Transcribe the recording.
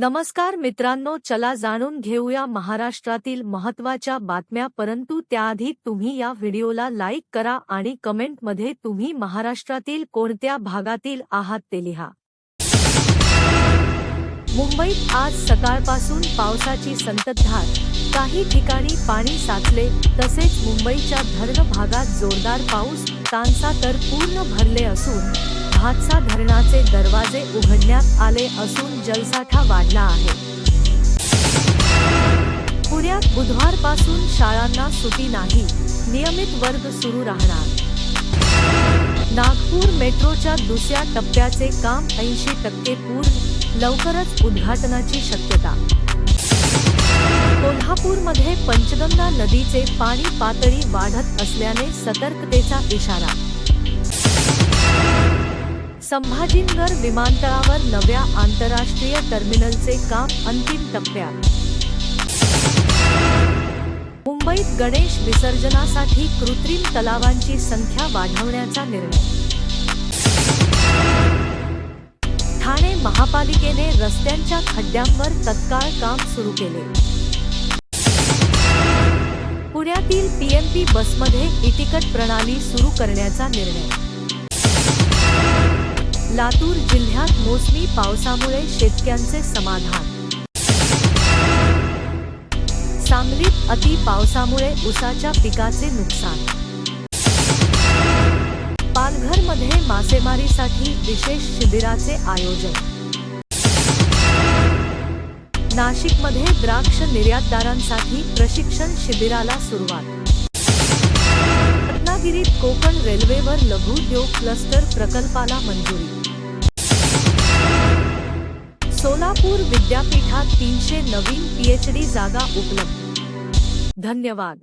नमस्कार मित्रांनो, चला जाणून घेऊया महाराष्ट्रातील महत्त्वाच्या बातम्या। परंतु त्याआधी तुम्ही या व्हिडिओला लाईक करा आणि कमेंटमध्ये तुम्ही महाराष्ट्रातील कोणत्या भागातील आहात ते लिहा। मुंबईत आज सकाळपासून पावसाची संततधार, काही ठिकाणी पाणी साचले, तसेच मुंबईच्या धरण भागात जोरदार पाऊस, तानसा तर पूर्ण भरले असून भातसा धरणाचे दरवाजे उघडण्यात आले असून जलसाठा वाढला आहे। पुण्यात बुधवारपासून शाळांना सुटी नाही, नियमित वर्ग सुरू राहणार। नागपूर मेट्रोच्या दुसऱ्या टप्प्याचे काम 80% पूर्ण, लवकरच उद्घाटनाची शक्यता। कोल्हापूरमध्ये पंचगंगा नदीचे पाणी पातळी वाढत असल्याने सतर्कतेचा इशारा। संभाजीनगर विमानतळावर नव्या आंतरराष्ट्रीय टर्मिनलचे काम अंतिम टप्प्यात। मुंबईत गणेश विसर्जनासाठी कृत्रिम तलावांची संख्या वाढवण्याचा निर्णय। ठाणे महापालिकेने रस्त्यांच्या खड्ड्यांवर तत्काळ काम सुरू केले। पुण्यातील पीएमपी बसमध्ये ई-तिकीट प्रणाली सुरू करण्याचा निर्णय। लातूर जिल्ह्यात मोसमी पावसामुळे शेतकऱ्यांचे समाधान। सांगलीत अति पावसामुळे ऊसाच्या पिकाचे नुकसान। पालघरमध्ये मासेमारीसाठी विशेष शिबिराचे आयोजन। नाशिकमध्ये द्राक्ष निर्यातदारांसाठी प्रशिक्षण शिबिराला सुरुवात। रत्नागिरीत कोकण रेल्वेवर लघुउद्योग क्लस्टर प्रकल्पाला मंजुरी। सोलापूर विद्यापीठात 300 नवीन पीएचडी जागा उपलब्ध। धन्यवाद।